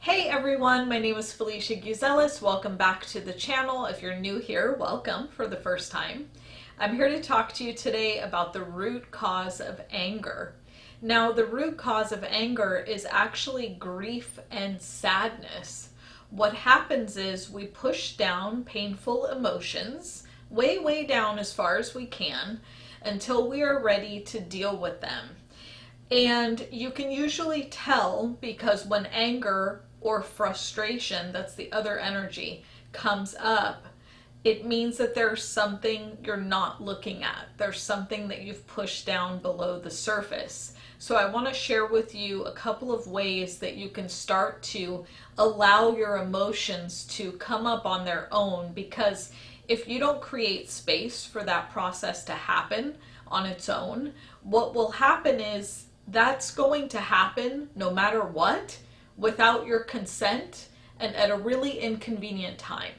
Hey everyone, my name is Felicia Giouzelis. Welcome back to the channel. If you're new here, welcome for the first time. I'm here to talk to you today about the root cause of anger. Now, the root cause of anger is actually grief and sadness. What happens is we push down painful emotions, way down as far as we can, until we are ready to deal with them. And you can usually tell because when anger or frustration, that's the other energy, comes up, it means that there's something you're not looking at. There's something that you've pushed down below the surface. So I want to share with you a couple of ways that you can start to allow your emotions to come up on their own, because if you don't create space for that process to happen on its own, what will happen is that's going to happen no matter what, without your consent and at a really inconvenient time.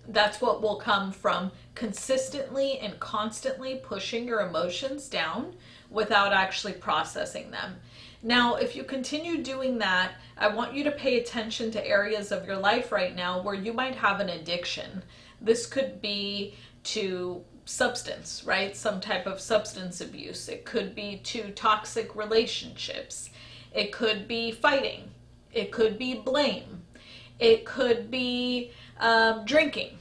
That's what will come from consistently and constantly pushing your emotions down without actually processing them. Now, if you continue doing that, I want you to pay attention to areas of your life right now where you might have an addiction. This could be to substance, right? Some type of substance abuse. It could be to toxic relationships. It could be fighting. It could be blame. It could be drinking.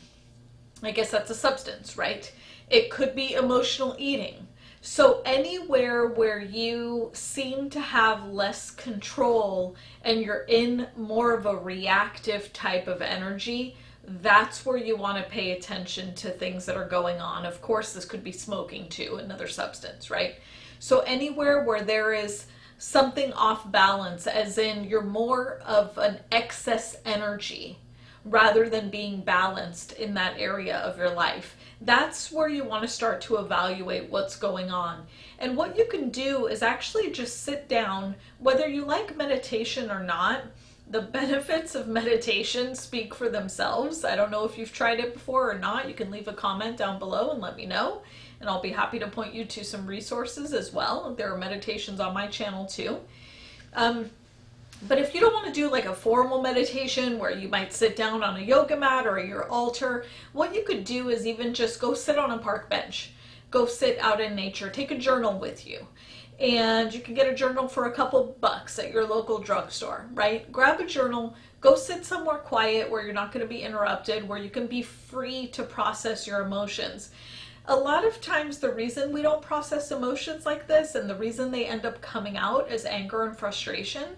I guess that's a substance, right? It could be emotional eating. So anywhere where you seem to have less control and you're in more of a reactive type of energy, that's where you want to pay attention to things that are going on. Of course, this could be smoking too, another substance, right? So anywhere where there is something off balance, as in you're more of an excess energy rather than being balanced in that area of your life, that's where you want to start to evaluate what's going on. And what you can do is actually just sit down, whether you like meditation or not. The benefits of meditation speak for themselves. I don't know if you've tried it before or not. You can leave a comment down below and let me know, and I'll be happy to point you to some resources as well. There are meditations on my channel too. But if you don't want to do like a formal meditation where you might sit down on a yoga mat or your altar, what you could do is even just go sit on a park bench. Go sit out in nature. Take a journal with you. And you can get a journal for a couple bucks at your local drugstore, right? Grab a journal, go sit somewhere quiet where you're not going to be interrupted, where you can be free to process your emotions. A lot of times the reason we don't process emotions like this, and the reason they end up coming out as anger and frustration,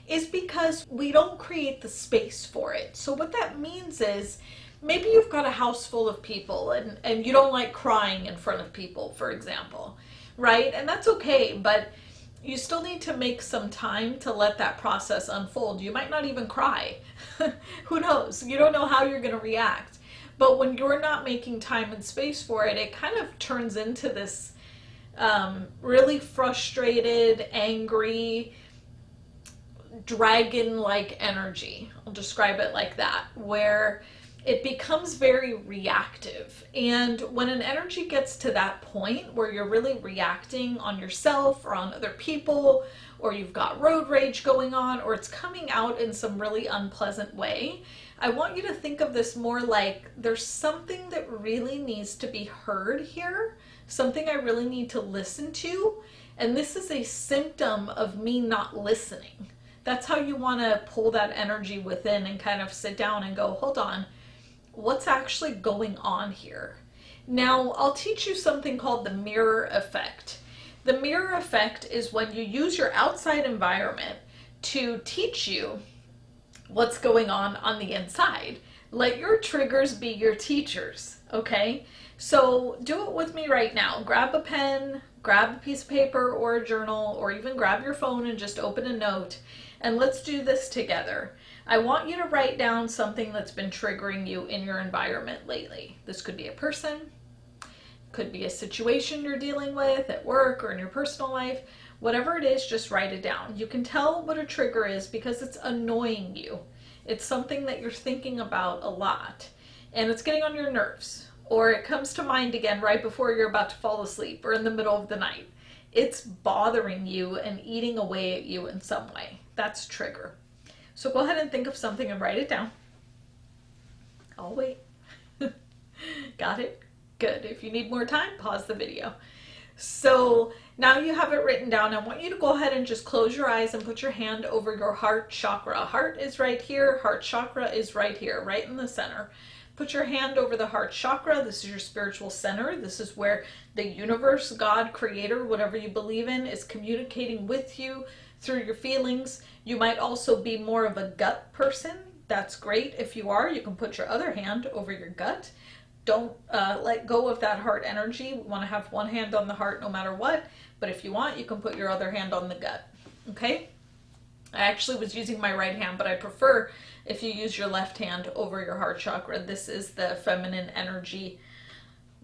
is because we don't create the space for it. So what that means is, maybe you've got a house full of people and you don't like crying in front of people, for example, right? And that's okay, but you still need to make some time to let that process unfold. You might not even cry. Who knows? You don't know how you're going to react. But when you're not making time and space for it, it kind of turns into this really frustrated, angry, dragon-like energy. I'll describe it like that, where it becomes very reactive. And when an energy gets to that point where you're really reacting on yourself or on other people, or you've got road rage going on, or it's coming out in some really unpleasant way, I want you to think of this more like there's something that really needs to be heard here, something I really need to listen to, and this is a symptom of me not listening. That's how you want to pull that energy within and kind of sit down and go, hold on, what's actually going on here? Now, I'll teach you something called the mirror effect. The mirror effect is when you use your outside environment to teach you what's going on the inside. Let your triggers be your teachers, okay? So do it with me right now. Grab a pen, grab a piece of paper or a journal, or even grab your phone and just open a note, and let's do this together. I want you to write down something that's been triggering you in your environment lately. This could be a person, could be a situation you're dealing with at work or in your personal life. Whatever it is, just write it down. You can tell what a trigger is because it's annoying you. It's something that you're thinking about a lot, and it's getting on your nerves, or it comes to mind again right before you're about to fall asleep or in the middle of the night. It's bothering you and eating away at you in some way. That's trigger. So go ahead and think of something and write it down. I'll wait. Got it? Good. If you need more time, pause the video. So now you have it written down. I want you to go ahead and just close your eyes and put your hand over your heart chakra. Heart is right here. Heart chakra is right here, right in the center. Put your hand over the heart chakra. This is your spiritual center. This is where the universe, God, creator, whatever you believe in, is communicating with you through your feelings. You might also be more of a gut person. That's great. If you are, you can put your other hand over your gut. Don't let go of that heart energy. We want to have one hand on the heart no matter what. But if you want, you can put your other hand on the gut. Okay? I actually was using my right hand, but I prefer if you use your left hand over your heart chakra. This is the feminine energy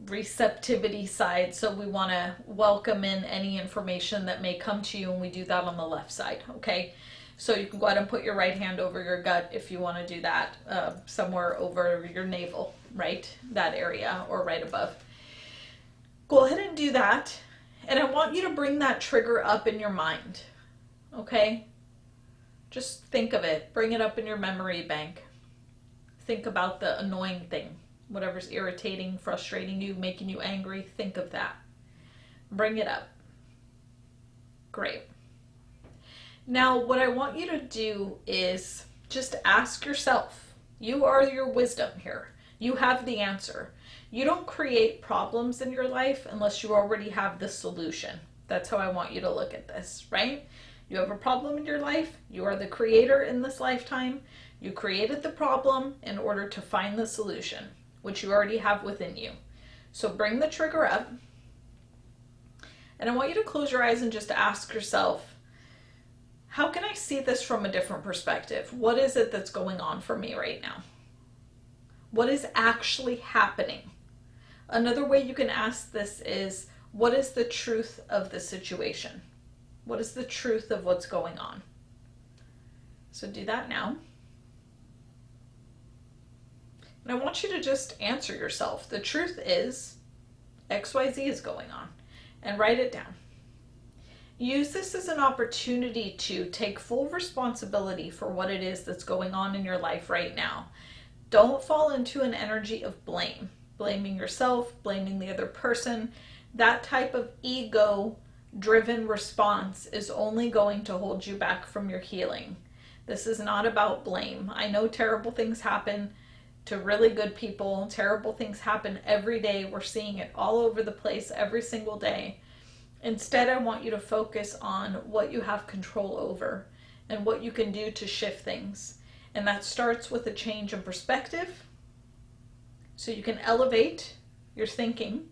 receptivity side. So we want to welcome in any information that may come to you, and we do that on the left side. Okay? So you can go ahead and put your right hand over your gut if you want to do that, somewhere over your navel, right? That area, or right above. Go ahead and do that. And I want you to bring that trigger up in your mind. Okay? Just think of it. Bring it up in your memory bank. Think about the annoying thing. Whatever's irritating, frustrating you, making you angry, think of that. Bring it up. Great. Now, what I want you to do is just ask yourself. You are your wisdom here. You have the answer. You don't create problems in your life unless you already have the solution. That's how I want you to look at this, right? You have a problem in your life. You are the creator in this lifetime. You created the problem in order to find the solution, which you already have within you. So bring the trigger up. And I want you to close your eyes and just ask yourself, how can I see this from a different perspective? What is it that's going on for me right now? What is actually happening? Another way you can ask this is, what is the truth of the situation? What is the truth of what's going on? So do that now. And I want you to just answer yourself. The truth is, XYZ is going on. And write it down. Use this as an opportunity to take full responsibility for what it is that's going on in your life right now. Don't fall into an energy of blame. Blaming yourself, blaming the other person. That type of ego-driven response is only going to hold you back from your healing. This is not about blame. I know terrible things happen to really good people. Terrible things happen every day. We're seeing it all over the place every single day. Instead, I want you to focus on what you have control over and what you can do to shift things. And that starts with a change in perspective. So you can elevate your thinking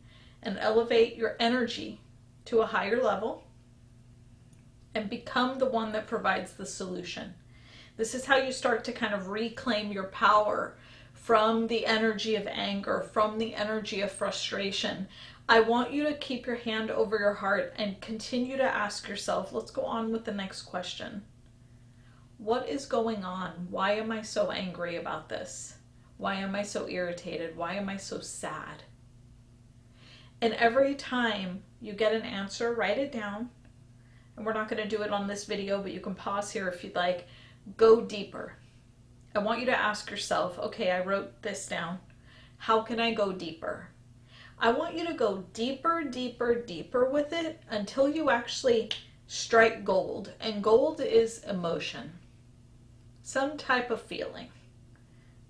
and elevate your energy to a higher level and become the one that provides the solution. This is how you start to kind of reclaim your power from the energy of anger, from the energy of frustration. I want you to keep your hand over your heart and continue to ask yourself, let's go on with the next question. What is going on? Why am I so angry about this? Why am I so irritated? Why am I so sad? And every time you get an answer, write it down. And we're not going to do it on this video, but you can pause here if you'd like. Go deeper. I want you to ask yourself, okay, I wrote this down. How can I go deeper? I want you to go deeper, deeper, deeper with it until you actually strike gold. And gold is emotion. Some type of feeling.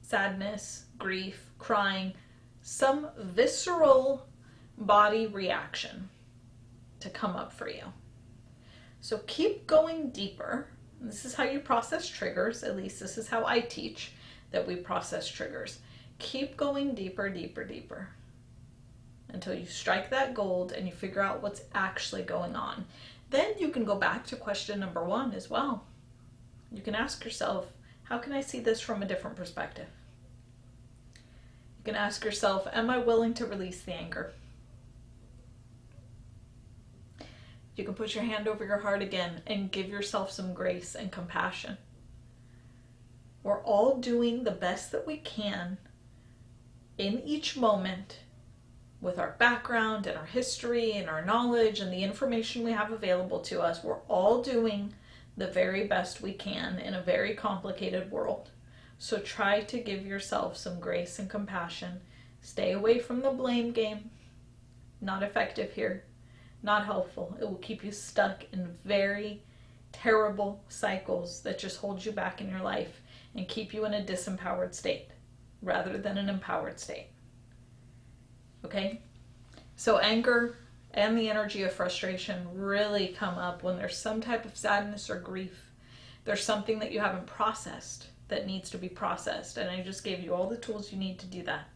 Sadness, grief, crying, some visceral body reaction to come up for you. So keep going deeper. This is how you process triggers. At least this is how I teach that we process triggers. Keep going deeper, deeper, deeper until you strike that gold and you figure out what's actually going on. Then you can go back to question number 1 as well. You can ask yourself, how can I see this from a different perspective? You can ask yourself, am I willing to release the anger? You can put your hand over your heart again and give yourself some grace and compassion. We're all doing the best that we can in each moment with our background and our history and our knowledge and the information we have available to us. We're all doing the very best we can in a very complicated world. So try to give yourself some grace and compassion. Stay away from the blame game. Not effective here. Not helpful. It will keep you stuck in very terrible cycles that just hold you back in your life and keep you in a disempowered state rather than an empowered state. Okay? So anger and the energy of frustration really come up when there's some type of sadness or grief. There's something that you haven't processed that needs to be processed, and I just gave you all the tools you need to do that.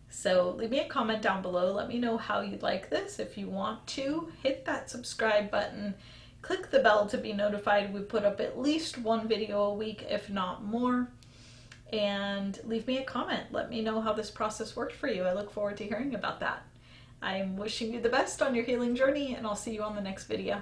So leave me a comment down below. Let me know how you'd like this. If you want to, hit that subscribe button. Click the bell to be notified. We put up at least one video a week, if not more. And leave me a comment. Let me know how this process worked for you. I look forward to hearing about that. I'm wishing you the best on your healing journey, and I'll see you on the next video.